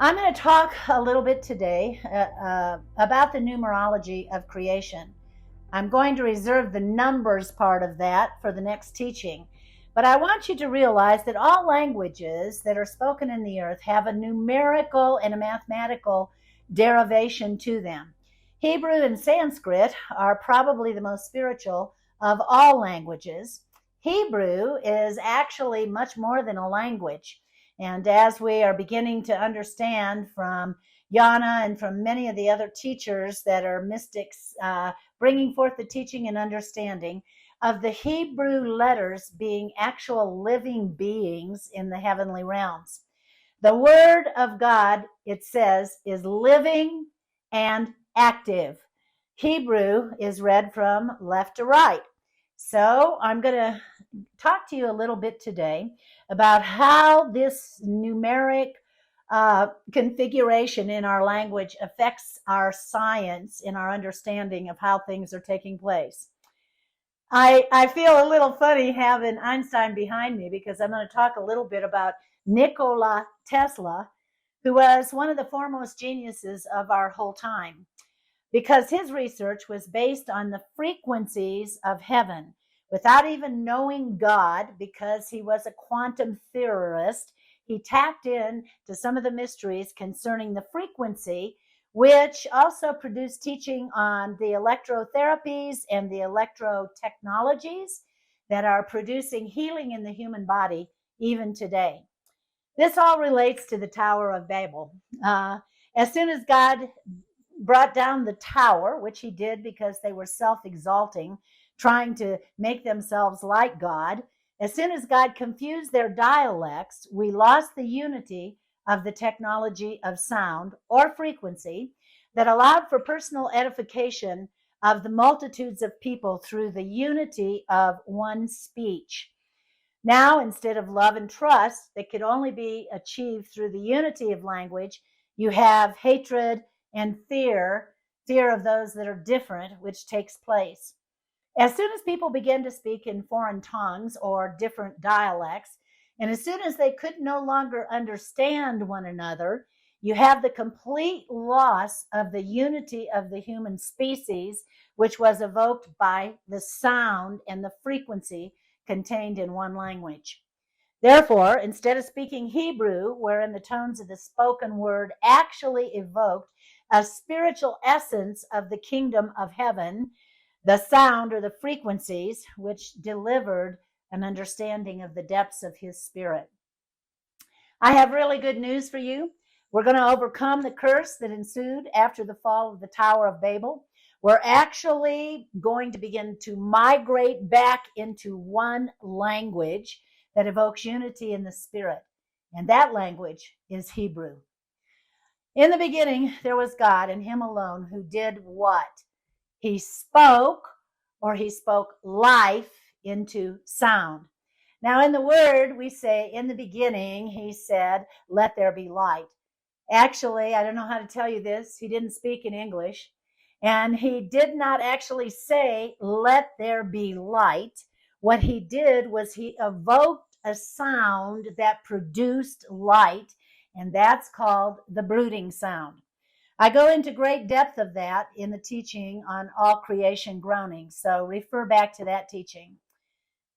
I'm going to talk a little bit today about the numerology of creation. I'm going to reserve the numbers part of that for the next teaching. But I want you to realize that all languages that are spoken in the earth have a numerical and a mathematical derivation to them. Hebrew and Sanskrit are probably the most spiritual of all languages. Hebrew is actually much more than a language. And as we are beginning to understand from Yana and from many of the other teachers that are mystics, bringing forth the teaching and understanding of the Hebrew letters being actual living beings in the heavenly realms. The word of God, it says, is living and active. Hebrew is read from left to right. So I'm going to talk to you a little bit today about how this numeric configuration in our language affects our science in our understanding of how things are taking place. I feel a little funny having Einstein behind me because I'm going to talk a little bit about Nikola Tesla, who was one of the foremost geniuses of our whole time, because his research was based on the frequencies of heaven without even knowing God. Because he was a quantum theorist, he tapped in to some of the mysteries concerning the frequency, which also produced teaching on the electrotherapies and the electrotechnologies that are producing healing in the human body even today. This all relates to the Tower of Babel. As soon as God brought down the tower, which he did because they were self-exalting, trying to make themselves like God, as soon as God confused their dialects, we lost the unity of the technology of sound or frequency that allowed for personal edification of the multitudes of people through the unity of one speech. Now, instead of love and trust that could only be achieved through the unity of language, you have hatred and fear of those that are different, which takes place. As soon as people begin to speak in foreign tongues or different dialects, and as soon as they could no longer understand one another, you have the complete loss of the unity of the human species, which was evoked by the sound and the frequency contained in one language. Therefore, instead of speaking Hebrew, wherein the tones of the spoken word actually evoked a spiritual essence of the kingdom of heaven, the sound or the frequencies which delivered an understanding of the depths of his spirit. I have really good news for you. We're going to overcome the curse that ensued after the fall of the Tower of Babel. We're actually going to begin to migrate back into one language that evokes unity in the spirit. And that language is Hebrew. In the beginning, there was God, and him alone, who did what? He spoke life into sound. Now, in the word, we say, in the beginning, he said, let there be light. Actually, I don't know how to tell you this. He didn't speak in English. And he did not actually say, let there be light. What he did was he evoked a sound that produced light, and that's called the brooding sound. I go into great depth of that in the teaching on all creation groaning, so refer back to that teaching.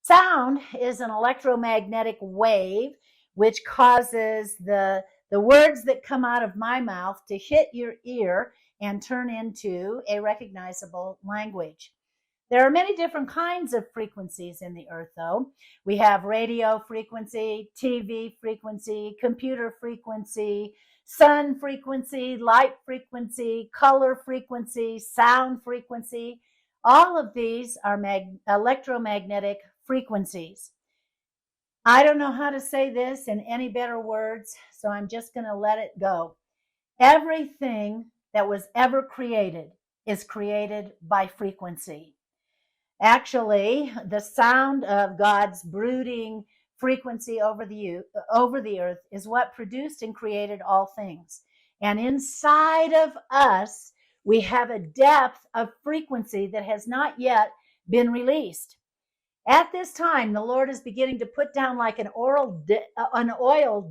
Sound is an electromagnetic wave which causes the words that come out of my mouth to hit your ear and turn into a recognizable language. There are many different kinds of frequencies in the earth, though. We have radio frequency, TV frequency, computer frequency, sun frequency, light frequency, color frequency, sound frequency. All of these are electromagnetic frequencies. I don't know how to say this in any better words, so I'm just going to let it go. Everything that was ever created is created by frequency. Actually, the sound of God's brooding frequency over the earth is what produced and created all things. And inside of us, we have a depth of frequency that has not yet been released. At this time, the Lord is beginning to put down like an oil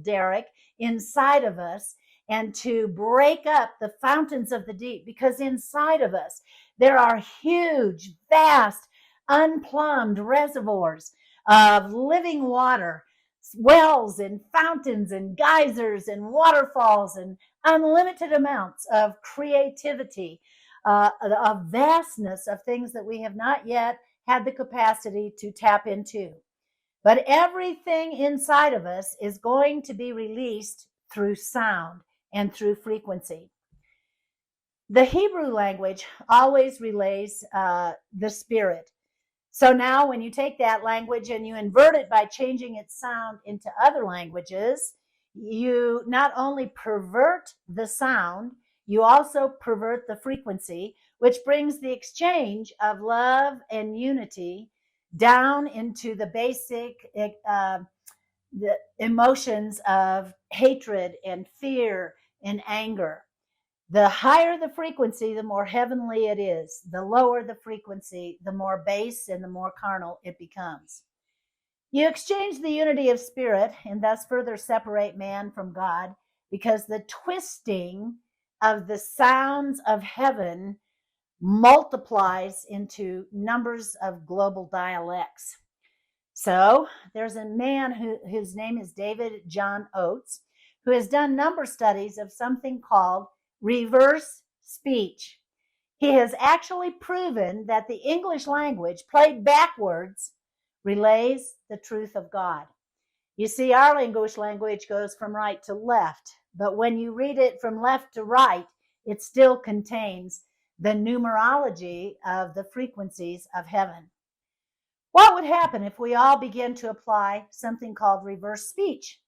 derrick inside of us, and to break up the fountains of the deep, because inside of us there are huge, vast, unplumbed reservoirs of living water, wells and fountains and geysers and waterfalls and unlimited amounts of creativity, a vastness of things that we have not yet had the capacity to tap into. But everything inside of us is going to be released through sound and through frequency. The Hebrew language always relays the spirit. So now when you take that language and you invert it by changing its sound into other languages, you not only pervert the sound, you also pervert the frequency, which brings the exchange of love and unity down into the basic the emotions of hatred and fear and anger. The higher the frequency, the more heavenly it is. The lower the frequency, the more base and the more carnal it becomes. You exchange the unity of spirit and thus further separate man from God, because the twisting of the sounds of heaven multiplies into numbers of global dialects. So there's a man whose name is David John Oates, who has done number studies of something called reverse speech. He has actually proven that the English language played backwards relays the truth of God. You see, our English language goes from right to left, but when you read it from left to right, it still contains the numerology of the frequencies of heaven. What would happen if we all begin to apply something called reverse speech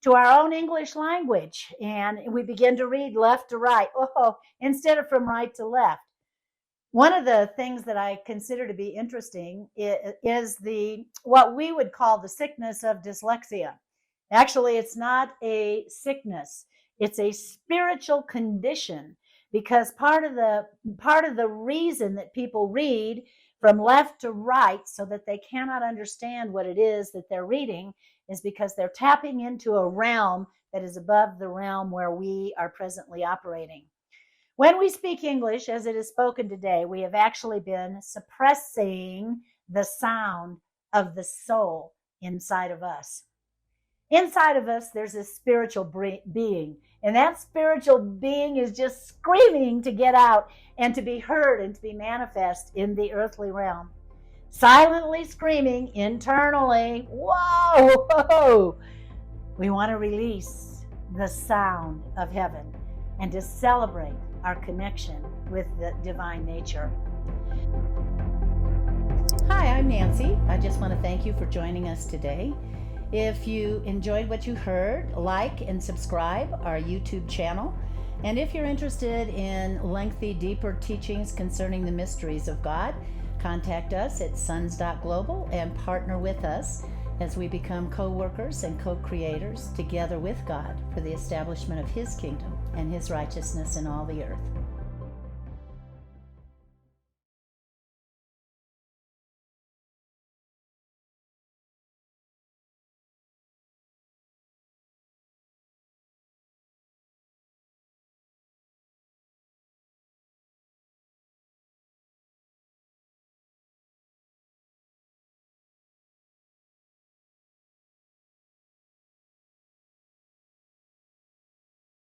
to our own English language, and we begin to read left to right, instead of from right to left? One of the things that I consider to be interesting is what we would call the sickness of dyslexia. Actually, it's not a sickness. It's a spiritual condition, because part of the reason that people read from left to right so that they cannot understand what it is that they're reading is because they're tapping into a realm that is above the realm where we are presently operating. When we speak English as it is spoken today, we have actually been suppressing the sound of the soul inside of us. Inside of us, there's a spiritual being, and that spiritual being is just screaming to get out and to be heard and to be manifest in the earthly realm. Silently screaming internally, whoa! We want to release the sound of heaven and to celebrate our connection with the divine nature. Hi, I'm Nancy. I just want to thank you for joining us today. If you enjoyed what you heard, like and subscribe our YouTube channel. And if you're interested in lengthy, deeper teachings concerning the mysteries of God, contact us at sons.global and partner with us as we become co-workers and co-creators together with God for the establishment of His kingdom and His righteousness in all the earth.